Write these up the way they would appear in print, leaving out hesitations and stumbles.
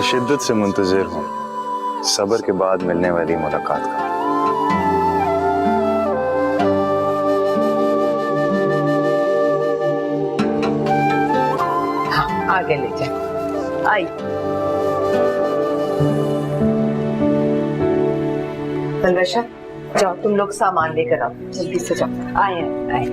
शिद्दत से मुंतजिर हूँ सब्र के बाद मिलने वाली मुलाकात का। हाँ, आगे ले जाए। आई तलवशा, जाओ तुम लोग सामान लेकर आओ, जल्दी से जाओ। आए आए।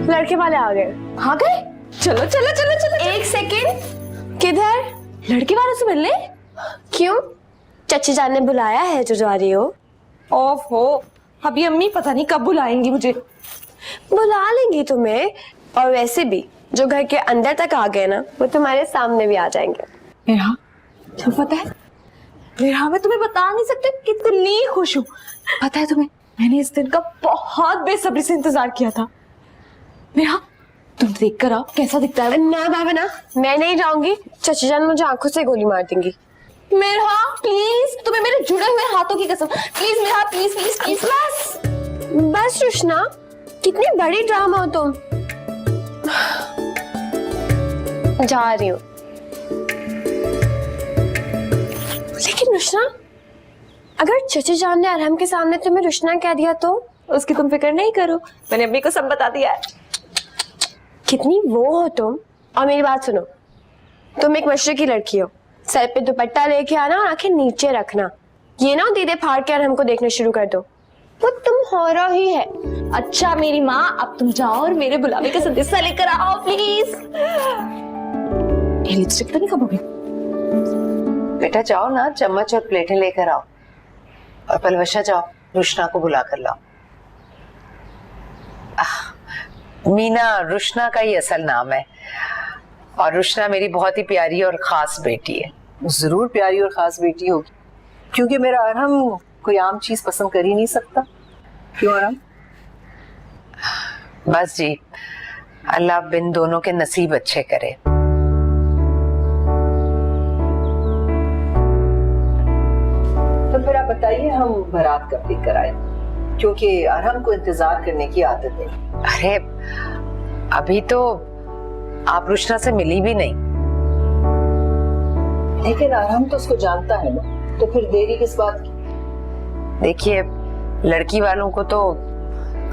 लड़के वाले आ गए। आ गए? चलो चलो चलो चलो। एक सेकेंड, किधर? लड़के वालों से मिलने? क्यों? चाची जान ने बुलाया है जो जा रही हो। ओफो, अभी अम्मी पता नहीं कब बुलाएंगी मुझे। बुला लेंगी तुम्हें, और वैसे भी जो घर के अंदर तक आ गए ना, वो तुम्हारे सामने भी आ जाएंगे। मेरा तुम्हें पता है, मेरा मैं तुम्हें बता नहीं सकती कितनी खुश हूँ। पता है तुम्हें, मैंने इस दिन का बहुत बेसब्री से इंतजार किया था। मेरा तुम देख कर आओ कैसा दिखता है। ना बाबा ना, मैं नहीं जाऊंगी। चाची जान मुझे आंखों से गोली मार देंगी। मेरा प्लीज, तुम्हें मेरे जुड़े हुए हाथों की कसम, प्लीज मेरा, प्लीज प्लीज प्लीज। बस बस रुशना, कितनी बड़ी ड्रामा हो तुम। जा रही हूँ। लेकिन रुशना, अगर चची जान ने अरहम के सामने तुम्हें रुशना कह दिया तो? उसकी तुम फिक्र नहीं करो, मैंने अम्मी को सब बता दिया है। कितनी वो हो तुम। और मेरी बात सुनो, तुम एक मशरकी लड़की हो, सर पे दुपट्टा लेके आना और आंखें नीचे रखना। ये ना दीदे फाड़ के अरहम को देखना शुरू कर दो, वो तुम हो रहा ही है। अच्छा मेरी माँ, अब तुम जाओ और मेरे बुलावे का संदेशा लेकर आओ प्लीज। ये लिपस्टिक तो नहीं कब होगी? बेटा जाओ ना, चम्मच और प्लेटें लेकर आओ। और पलवशा जाओ, रुशना को बुला कर लाओ। मीना रुशना का ही असल नाम है, और रुशना मेरी बहुत ही प्यारी और खास बेटी है। जरूर प्यारी और खास बेटी होगी, क्योंकि मेरा अरहम कोई आम चीज पसंद कर ही नहीं सकता। क्यों अरहम? बस जी, अल्लाह बिन दोनों के नसीब अच्छे करे। तो फिर आप बताइए, हम बारात कब लेकर आए, क्योंकि अरहम को इंतजार करने की आदत है। अरे अभी तो आप रुशना से मिली भी नहीं। लेकिन अरहम तो उसको जानता है ना, तो फिर देरी किस बात की? देखिए, लड़की वालों को तो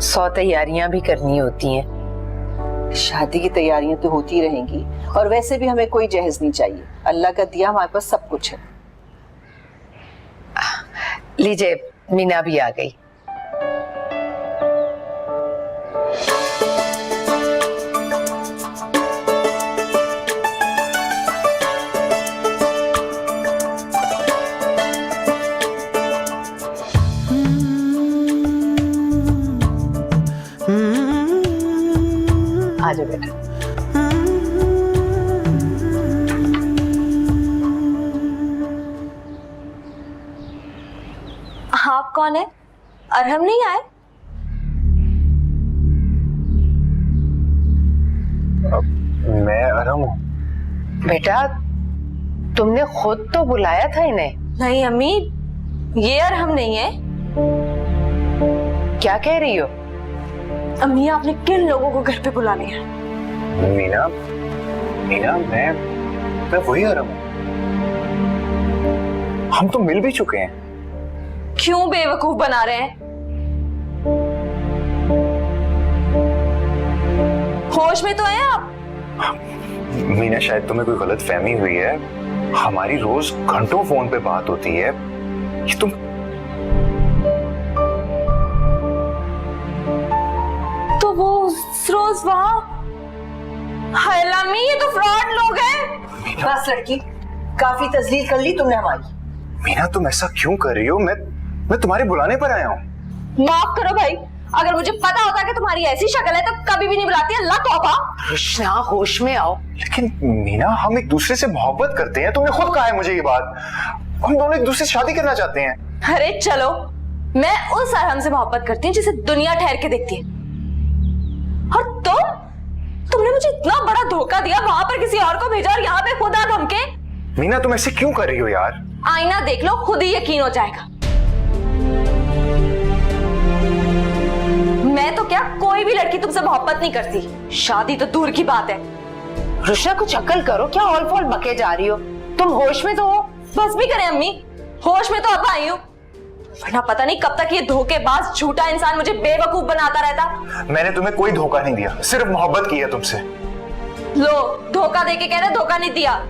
100 तैयारियां भी करनी होती हैं। शादी की तैयारियां तो होती रहेंगी, और वैसे भी हमें कोई जहेज नहीं चाहिए। अल्लाह का दिया हमारे पास सब कुछ है। लीजिए, मीना भी आ गई। आजा बेटा। आप कौन है? अरहम नहीं आए? मैं अरहम हूँ। बेटा तुमने खुद तो बुलाया था इन्हें। नहीं अम्मी, ये अरहम नहीं है। क्या कह रही हो? अम्मी आपने किन लोगों को घर पे बुला लिया? मीना, मीना मैं वही अरहम हूँ। हम तो मिल भी चुके हैं। क्यों बेवकूफ बना रहे हैं? होश में तो है आप? मीना, शायद तुम्हें कोई गलत फहमी हुई है। हमारी रोज घंटों फोन पे बात होती है। ये तुम तो वो रोज वहां। हाय अम्मी, ये तो फ्रॉड लोग हैं। बस लड़की, काफी तजलील कर ली तुमने हमारी। मीना, तुम ऐसा क्यों कर रही हो? मैं तुम्हारे बुलाने पर आया हूँ। माफ करो भाई, अगर मुझे पता होता कि तुम्हारी ऐसी शक्ल है तो कभी भी नहीं बुलाती। अल्लाह तौबा। रुशना, होश में आओ। लेकिन मीना, हम एक दूसरे से मोहब्बत करते हैं। तुमने खुद कहा है मुझे ये बात। हम दोनों एक दूसरे से शादी करना चाहते हैं। अरे चलो, मैं उस अरहम से मोहब्बत करती हूँ जिसे दुनिया ठहर के देखती है। और तुमने मुझे इतना बड़ा धोखा दिया, वहां पर किसी और को भेजा और यहाँ पे खुदा धमके। मीना, तुम ऐसे क्यों कर रही हो यार? आईना देख लो, खुद ही यकीन हो जाएगा। मैं तो क्या, कोई भी लड़की तुमसे मोहब्बत नहीं करती, शादी तो दूर की बात है। रुशना कुछ अकल करो, क्या ऑल फॉल बके जा रही हो? तुम होश में तो हो? बस भी करें अम्मी, होश में तो अब आई हूँ, वरना पता नहीं कब तक ये धोखेबाज झूठा इंसान मुझे बेवकूफ बनाता रहता। मैंने तुम्हें कोई धोखा नहीं दिया, सिर्फ मोहब्बत की है तुमसे। लो, धोखा देके कह रहे धोखा नहीं दिया,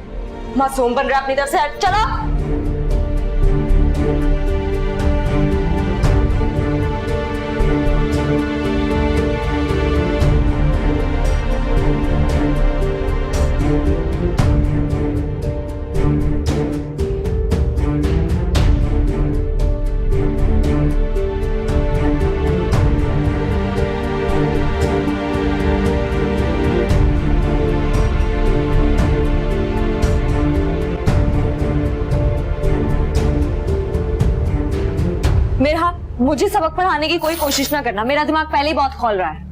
मासूम बन रहा अपनी तरफ से। चलो मेरा, मुझे सबक पढ़ाने की कोई कोशिश ना करना, मेरा दिमाग पहले ही बहुत खोल रहा है।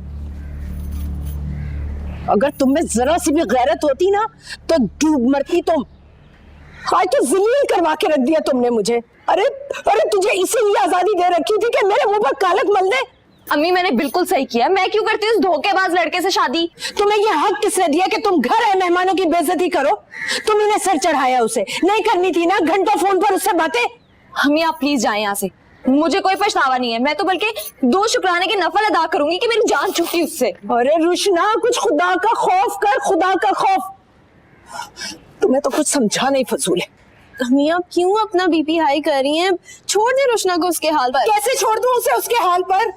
अगर तुम में जरा सी भी गैरत होती ना तो डूब मरती तुम। आज तो जलील करवा के रख दिया तुमने मुझे। अरे अरे तुझे इसीलिए आजादी दे रखी थी कि मेरे मुंह पर कालक मल दे। अम्मी मैंने बिल्कुल सही किया, मैं क्यों करती उस धोखेबाज लड़के से शादी? तुम्हें ये हक किसने दिया कि तुम घर आए मेहमानों की बेइज्जती करो? तुमने सर चढ़ाया उसे, नहीं करनी थी ना घंटों फोन पर उससे बातें। अम्मी आप प्लीज जाएं यहाँ से, मुझे कोई पछतावा नहीं है, मैं तो बल्कि 2 शुक्राने की नफल अदा करूंगी कि मेरी जान छूटी उससे। अरे रुशना, कुछ खुदा का खौफ कर, खुदा का खौफ। तुम्हें तो कुछ समझा नहीं फजूल है। अम्मी आप क्यों अपना बीपी हाई कर रही हैं? छोड़ दे रुशना को उसके हाल पर। कैसे छोड़ दूं उसे उसके हाल पर?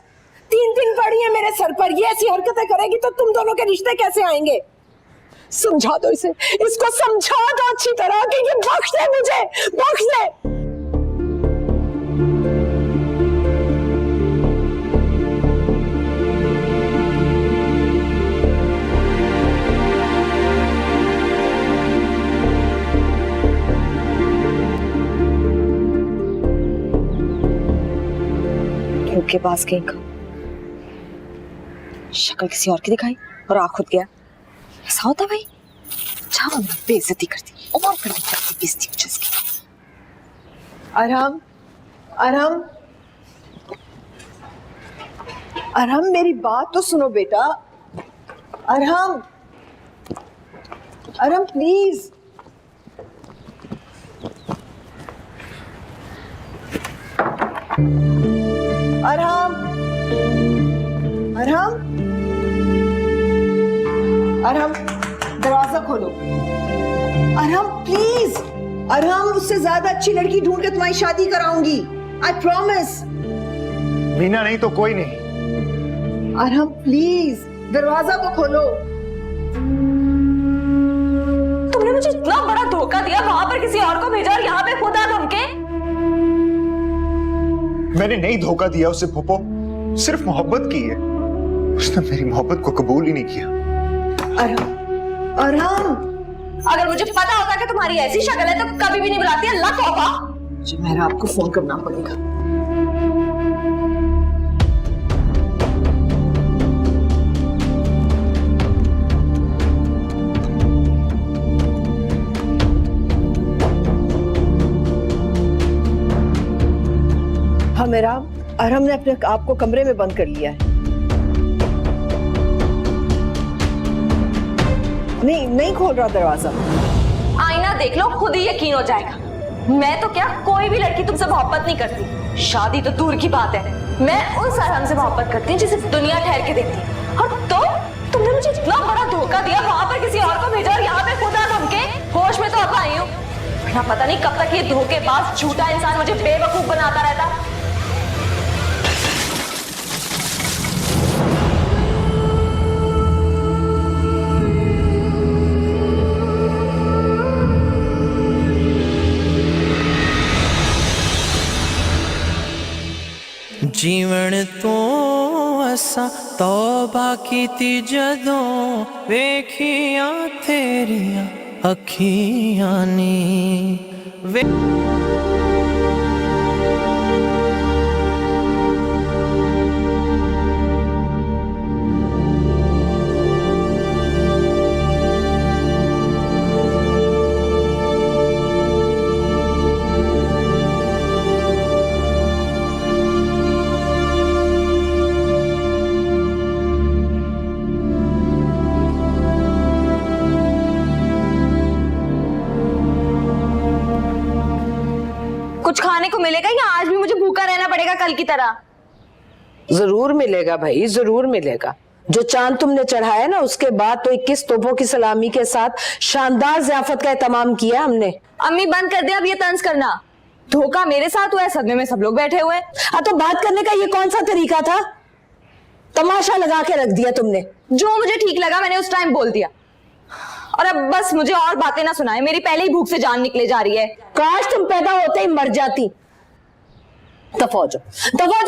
3 दिन पड़ी है मेरे सर पर, ये ऐसी हरकतें करेगी तो तुम दोनों के रिश्ते कैसे आएंगे? समझा दो इसे, इसको समझा दो अच्छी तरह कि ये बख्श दे मुझे, बख्श दे। के पास कहीं का शक्ल किसी और की दिखाई और आ खुद गया। ऐसा होता भाई? जाओ बेइज्जती करती और करती बेइज्जती उसकी। अरहम, अरहम, अरहम मेरी बात तो सुनो बेटा। अरहम, अरहम प्लीज। अरहम, अरहम, अरहम दरवाजा खोलो। अरहम प्लीज। अरहम, उससे ज्यादा अच्छी लड़की ढूंढ के तुम्हारी शादी कराऊंगी, आई प्रॉमिस। मीना नहीं तो कोई नहीं। अरहम प्लीज दरवाजा तो खोलो। तुमने मुझे इतना बड़ा धोखा दिया, वहां पर किसी और को भेजा और यहाँ पे खुदा धमके। मैंने नहीं धोखा दिया उसे फूफो, सिर्फ मोहब्बत की है। उसने मेरी मोहब्बत को कबूल ही नहीं किया। अरहम, अरहम, अगर मुझे पता होता कि तुम्हारी ऐसी शक्ल है तो कभी भी नहीं बुलाती। अल्लाह तौबा। मुझे मेहरा आपको फोन करना पड़ेगा। हाँ मेरा, अरहम ने अपने आप को कमरे में बंद कर लिया है। नहीं खोल रहा दरवाजा। आईना देख लो, खुद ही यकीन हो जाएगा। मैं तो क्या, कोई भी लड़की तुमसे मोहब्बत नहीं करती, शादी तो दूर की बात है। मैं उस अरहम से मोहब्बत करती हूँ जिसे दुनिया ठहर के देखती है। और तुमने मुझे इतना बड़ा धोखा दिया, वहां पर किसी और को भेजा और यहाँ पे खुदा धमके। होश में तो अब आई हूँ, वरना पता नहीं कब तक ये धोखेबाज झूठा इंसान मुझे बेवकूफ बनाता रहता। जीवन तो असा तौबा कीती जदों वेखियां तेरियां अखियां नी। कुछ खाने को मिलेगा या आज भी मुझे भूखा रहना पड़ेगा कल की तरह? जरूर मिलेगा भाई, जरूर मिलेगा। जो चांद तुमने चढ़ाया ना, उसके बाद तो 21 तोपों की सलामी के साथ शानदार ज़ियाफत का एहतमाम किया हमने। अम्मी बंद कर दे अब ये तंज करना। धोखा मेरे साथ हुआ है, सदमे में सब लोग बैठे हुए हैं। हाँ तो बात करने का ये कौन सा तरीका था? तमाशा लगा के रख दिया तुमने। जो मुझे ठीक लगा मैंने उस टाइम बोल दिया, और अब बस मुझे और बातें ना सुनाए, मेरी पहले ही भूख से जान निकले जा रही है। काश तुम पैदा होते ही मर जाती। दफा हो जाओ,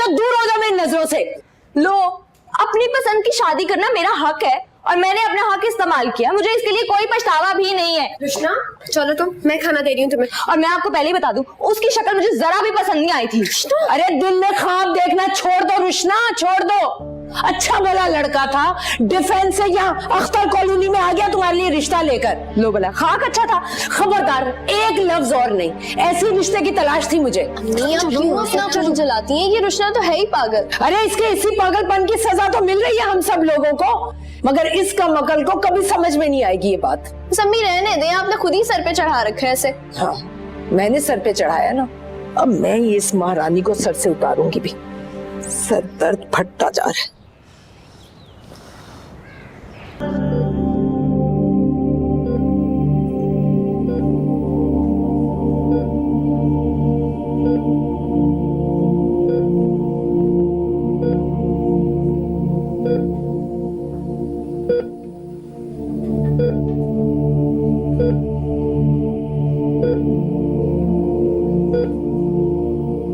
दूर हो जाओ मेरी नजरों से। लो, अपनी पसंद की शादी करना मेरा हक है और मैंने अपना हक इस्तेमाल किया, मुझे इसके लिए कोई पछतावा भी नहीं है। रुशना चलो तुम, मैं खाना दे रही हूँ तुम्हें। और मैं आपको पहले ही बता दूं, उसकी शक्ल मुझे जरा भी पसंद नहीं आई थी। अरे दिल में ख्वाब देखना छोड़ दो रुशना, छोड़ दो। अच्छा भला लड़का था, डिफेंस से यहाँ अख्तर कॉलोनी में आ गया तुम्हारे लिए रिश्ता लेकर। लो भला, खाक अच्छा था। खबरदार, एक लफ्ज और नहीं। ऐसी रिश्ते की तलाश थी मुझे। क्यों जलाती हैं? ये रुशना तो है ही पागल। अरे इसके इसी पागलपन की सजा तो मिल रही है हम सब लोगों को, मगर इसका मकल को कभी समझ में नहीं आएगी ये बात। सम्मी रहने दे, आपने खुद ही सर पे चढ़ा रखा है ऐसे। हाँ, मैंने सर पे चढ़ाया ना, अब मैं ये इस महारानी को सर से उतारूंगी भी। सर दर्द फटता जा रहा है।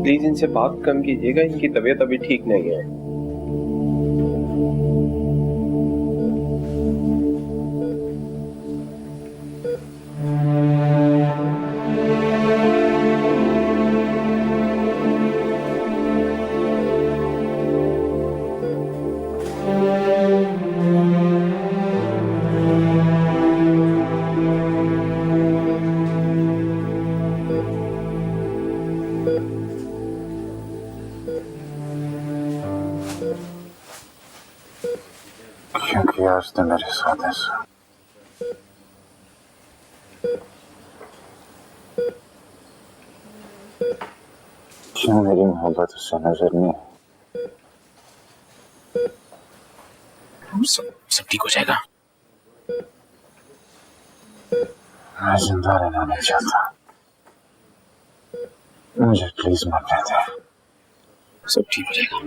प्लीज इनसे बात कम कीजिएगा, इनकी तबीयत अभी ठीक नहीं है। क्या किया उसने मेरे साथ ऐसा? क्यों मेरी मोहब्बत उससे नजर नहीं? सब ठीक हो जाएगा। मैं जिंदा रहना नहीं चाहता, मुझे प्लीज मरने दे। सब ठीक हो जाएगा।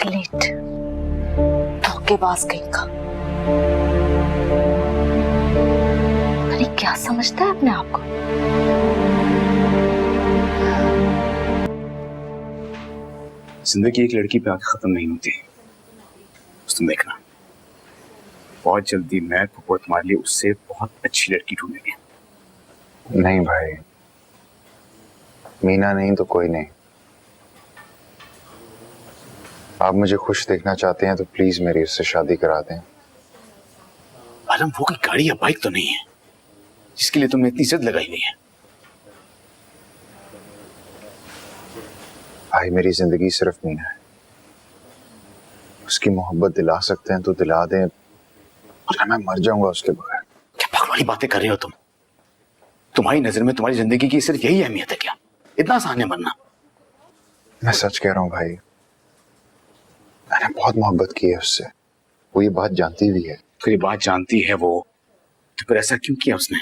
लेट धोखेबाज कहीं का। अरे क्या समझता है अपने आप को? जिंदगी एक लड़की पे आके खत्म नहीं होती, तुम देखना बहुत जल्दी मैं पप्पू तुम्हारे लिए उससे बहुत अच्छी लड़की ढूंढेंगे। नहीं भाई, मीना नहीं तो कोई नहीं। आप मुझे खुश देखना चाहते हैं तो प्लीज मेरी उससे शादी करा दें। आलम, वो कोई गाड़ी या बाइक तो नहीं है जिसके लिए तुमने इतनी जिद लगाई हुई है। भाई मेरी जिंदगी सिर्फ मीना है, उसकी मोहब्बत दिला सकते हैं तो दिला दें, वरना मैं मर जाऊंगा उसके बगैर। क्या पागल वाली बातें कर रहे हो तुम? तुम्हारी नजर में तुम्हारी जिंदगी की सिर्फ यही अहमियत है क्या? इतना आसान है मरना? मैं सच कह रहा हूं भाई, मैंने बहुत मोहब्बत की है उससे, वो ये बात जानती भी है। तो ये बात जानती है वो, तो फिर ऐसा क्यों किया उसने?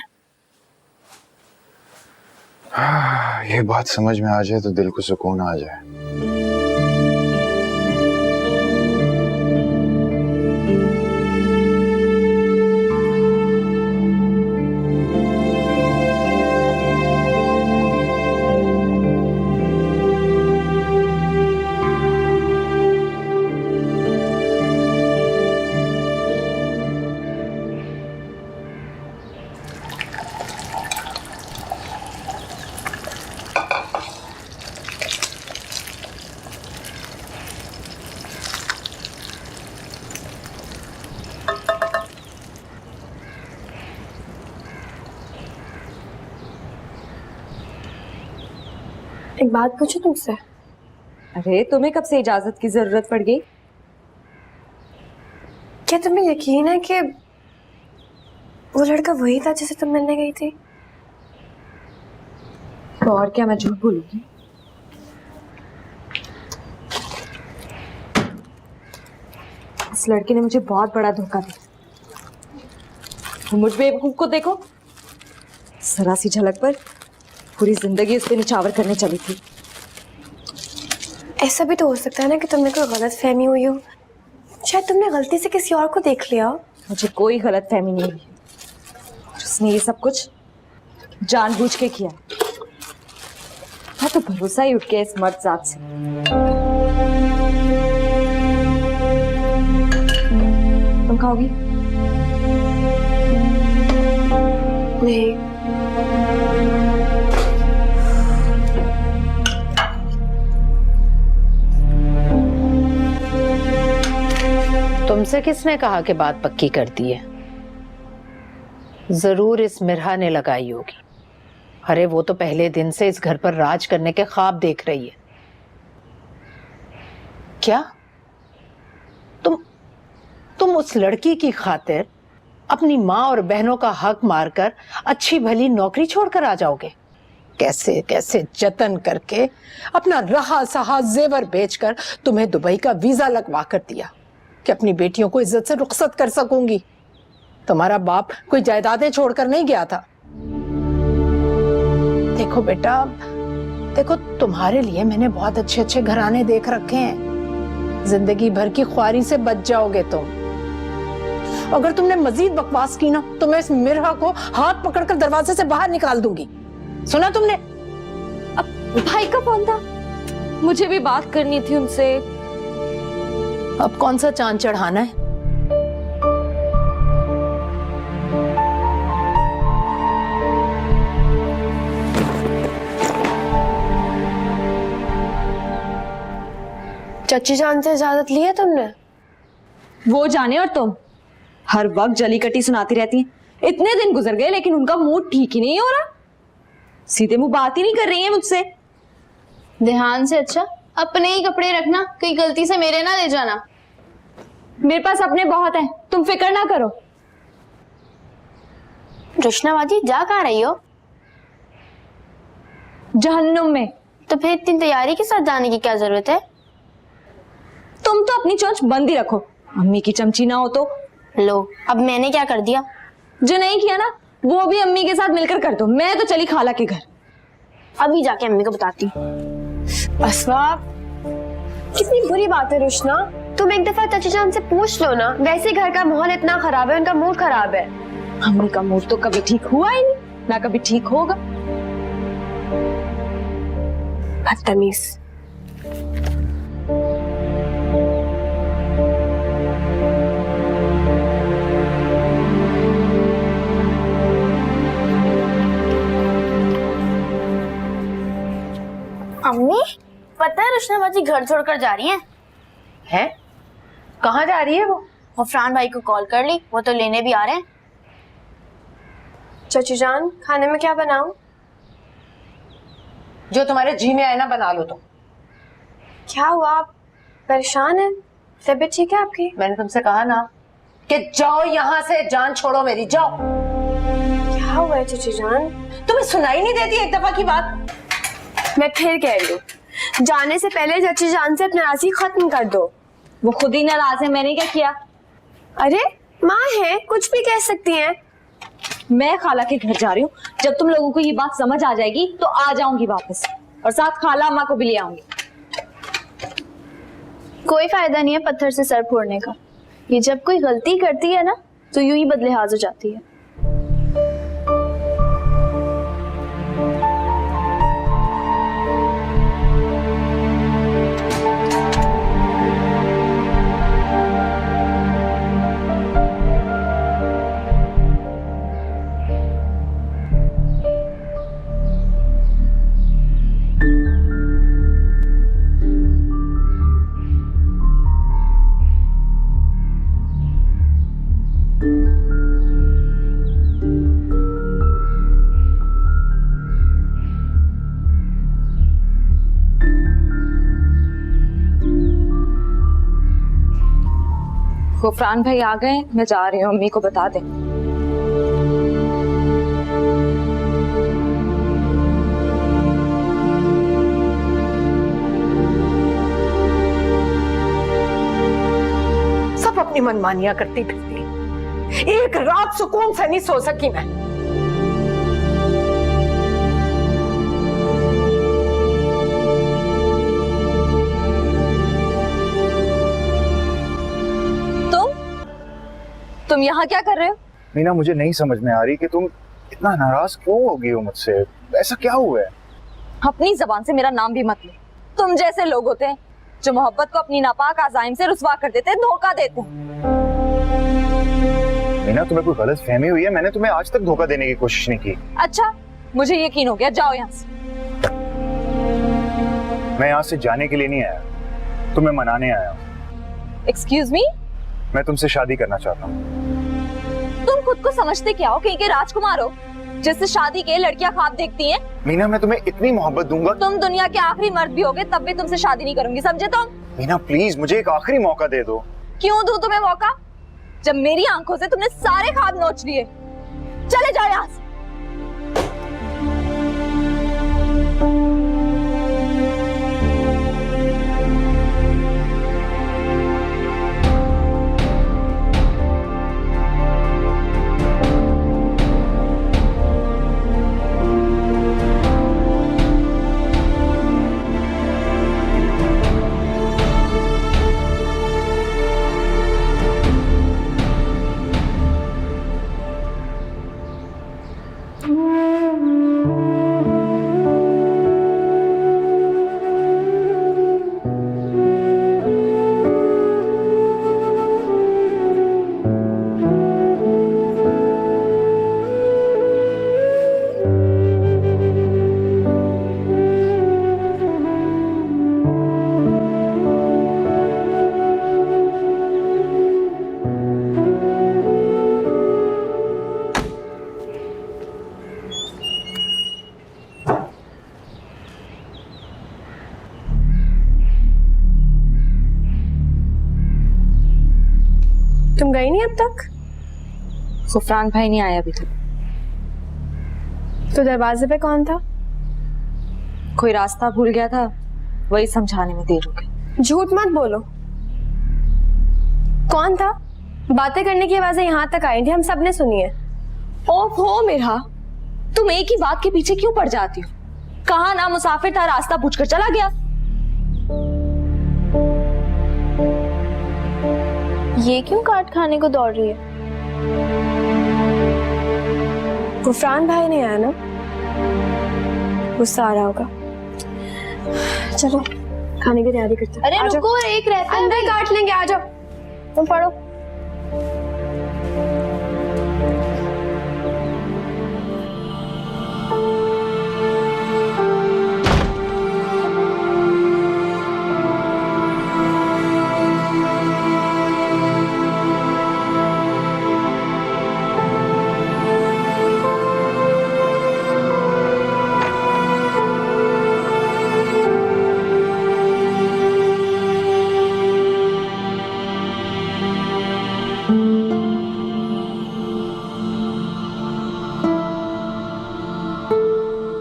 ये बात समझ में आ जाए तो दिल को सुकून आ जाए। एक बात पूछूं तुमसे? अरे तुम्हें कब से इजाजत की जरूरत पड़ गई? क्या तुम्हें यकीन है कि वो लड़का वही था जिसे तुम मिलने गई थी? तो और क्या मैं झूठ बोलूंगी? इस लड़के ने मुझे बहुत बड़ा धोखा दिया। मुझ बेवकूफ को देखो, जरा सी झलक पर पूरी जिंदगी उस पे निछावर करने चली थी। ऐसा भी तो हो सकता है ना कि तुमने कोई गलत फहमी हुई हो, शायद तुमने गलती से किसी और को देख लिया हो। मुझे कोई गलत फहमी नहीं हुई, उसने ये सब कुछ जानबूझ के किया। मैं तो भरोसा ही उठ गया इस मर्द जात से। तुम खाओगी? नहीं। तुमसे किसने कहा कि बात पक्की कर दी है? जरूर इस मिरहा ने लगाई होगी। अरे वो तो पहले दिन से इस घर पर राज करने के ख्वाब देख रही है। क्या तुम उस लड़की की खातिर अपनी माँ और बहनों का हक मारकर अच्छी भली नौकरी छोड़कर आ जाओगे? कैसे कैसे जतन करके अपना रहा सहा जेवर बेचकर तुम्हें दुबई का वीजा लगवा कर दिया कि अपनी बेटियों को इज्जत से रुखसत कर सकूंगी। तुम्हारा बाप कोई जायदादें छोड़कर नहीं गया था। देखो बेटा, देखो तुम्हारे लिए मैंने बहुत अच्छे अच्छे घराने देख रखे हैं। जिंदगी भर की ख्वारी से बच जाओगे तुम। अगर तुमने मजीद बकवास की ना तो मैं इस मिरहा को हाथ पकड़कर दरवाजे से बाहर निकाल दूंगी। सुना तुमने? अब भाई का फोन था, मुझे भी बात करनी थी उनसे। अब कौन सा चांद चढ़ाना है? चाची जान से इजाजत ली है तुमने? वो जाने और तुम हर वक्त जली कटी सुनाती रहती हैं। इतने दिन गुजर गए लेकिन उनका मूड ठीक ही नहीं हो रहा। सीधे मुंह बात ही नहीं कर रही है मुझसे। ध्यान से, अच्छा अपने ही कपड़े रखना, कहीं गलती से मेरे ना ले जाना। मेरे पास अपने बहुत हैं, तुम फिक्र ना करो। रुशनाबाजी जा कहाँ रही हो? जहन्नुम में। तो फिर इतनी तैयारी के साथ जाने की क्या जरूरत है? तुम तो अपनी चोंच बंद ही रखो, अम्मी की चमची ना हो तो। लो, अब मैंने क्या कर दिया? जो नहीं किया ना वो भी अम्मी के साथ मिलकर कर दो। मैं तो चली खाला के घर। अभी जाके अम्मी को बताती। अस्वा, कितनी बुरी बात है रुशना। तुम एक दफा चाची जान से पूछ लो ना। वैसे घर का माहौल इतना खराब है, उनका मूड खराब है। अम्मी का मूड तो कभी ठीक हुआ ही नहीं, ना कभी ठीक होगा। बदतमीज। अम्मी, पता है रुशनाबाजी घर छोड़कर जा रही हैं? हैं? कहाँ जा रही है वो? गफरान भाई को कॉल कर ली, वो तो लेने भी आ रहे हैं। चाची जान, खाने में क्या बनाऊं? जो तुम्हारे जी में आए ना बना लो। तुम क्या हुआ, आप परेशान हैं? तबीयत ठीक है आपकी? मैंने तुमसे कहा ना कि जाओ यहाँ से, जान छोड़ो मेरी, जाओ। क्या हुआ है चाची जान? तुम्हें सुनाई नहीं देती एक दफा की बात? मैं फिर कह रही हूँ, जाने से पहले चाची जान से अपनी नाराजगी खत्म कर दो। वो खुद ही नाराज है, मैंने क्या किया? अरे माँ है, कुछ भी कह सकती हैं। मैं खाला के घर जा रही हूँ। जब तुम लोगों को ये बात समझ आ जाएगी तो आ जाऊंगी वापस, और साथ खाला अम्मा को भी ले आऊंगी। कोई फायदा नहीं है पत्थर से सर फोड़ने का। ये जब कोई गलती करती है ना तो यूं ही बदलिहाज हो जाती है। गुफरान भाई आ गए, मैं जा रही हूँ, अम्मी को बता दे। सब अपनी मनमानियां करती फिरती। एक रात सुकून से नहीं सो सकी मैं। तुम यहाँ क्या कर रहे हो? मीना, मुझे नहीं समझ में आ रही कि तुम इतना नाराज क्यों हो गई हो मुझसे। ऐसा क्या हुआ है? अपनी जबान से मेरा नाम भी मत लो। तुम जैसे लोग होते हैं जो मोहब्बत को अपनी नापाक आज़ाइम से रुस्वा कर देते हैं, धोखा देते हैं। मीना, तुम्हें कोई गलत फहमी हुई है। मैंने तुम्हें आज तक धोखा देने की कोशिश नहीं की। अच्छा, मुझे यकीन हो गया, जाओ यहाँ से। मैं यहाँ से जाने के लिए नहीं आया, तुम्हें मनाने आया हूँ। Excuse me? मैं तुमसे शादी करना चाहता हूँ। तुम खुद को समझते क्या हो? कहीं के राजकुमार हो जिससे शादी के लड़कियां ख्वाब देखती हैं? मीना, मैं तुम्हें इतनी मोहब्बत दूंगा। तुम दुनिया के आखिरी मर्द भी होगे तब भी तुमसे शादी नहीं करूंगी, समझे तुम? मीना प्लीज, मुझे एक आखिरी मौका दे दो। क्यों दूं तुम्हें मौका, जब मेरी आंखों से तुमने सारे ख्वाब नोच लिए? चले जाओ यहाँ से। तुम गई नहीं अब तक? गुफरान भाई नहीं आया अभी तक। तो दरवाजे पे कौन था? कोई रास्ता भूल गया था, वही समझाने में देर हो गई। झूठ मत बोलो। कौन था? बातें करने की आवाजें यहाँ तक आई थी, हम सब ने सुनी है। ओहो मेरा, तुम एक ही बात के पीछे क्यों पड़ जाती हो? कहा ना मुसाफिर था, रास्ता पूछकर चला गया। ये क्यों काट खाने को दौड़ रही है? गुफरान भाई नहीं आया ना, गुस्सा आ रहा होगा। चलो खाने की तैयारी करते हैं। अरे रुको, एक रहता है, अंदर काट लेंगे, आ जाओ। तुम पढ़ो।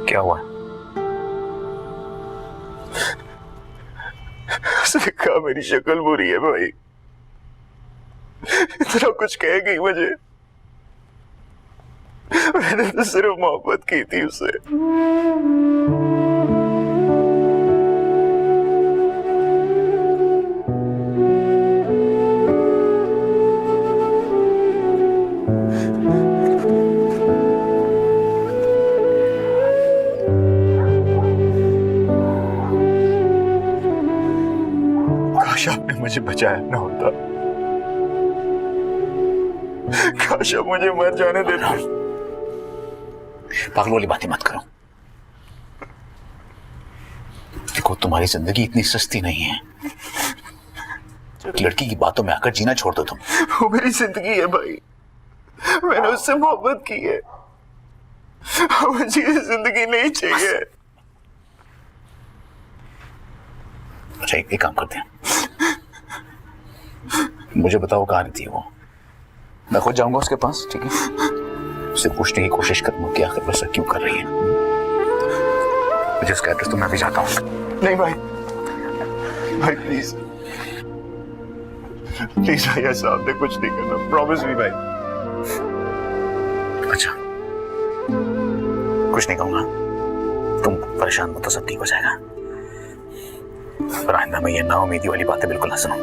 क्या हुआ? उसने कहा मेरी शक्ल बुरी है भाई। इतना कुछ कह गई मुझे। मैंने तो सिर्फ मोहब्बत की थी उससे। काश आपने मुझे बचाया ना होता, काश आप मुझे मर जाने देते। पागल वाली बातें मत करो। देखो, तुम्हारी जिंदगी इतनी सस्ती नहीं है। एक लड़की की बातों में आकर जीना छोड़ दो तुम। वो मेरी जिंदगी है भाई, मैंने उससे मोहब्बत की है। मुझे ये जिंदगी नहीं चाहिए। अच्छा, एक काम करते हैं, मुझे बताओ कहाँ रहती है वो। मैं खुद जाऊंगा उसके पास, ठीक है? उससे पूछने की कोशिश करूंगा कि आखिर वैसा क्यों कर रही है। मुझे उसका एड्रेस तो मैं भी जाता हूँ। नहीं भाई, भाई प्लीज प्लीज भाई, ऐसा आपने कुछ नहीं करना, प्रॉमिस मी भाई। अच्छा, कुछ नहीं कहूंगा, तुम परेशान मत हो, सब ठीक हो जाएगा। पर आइंदा में ये नाउमीदी वाली बातें बिल्कुल ना सुनो।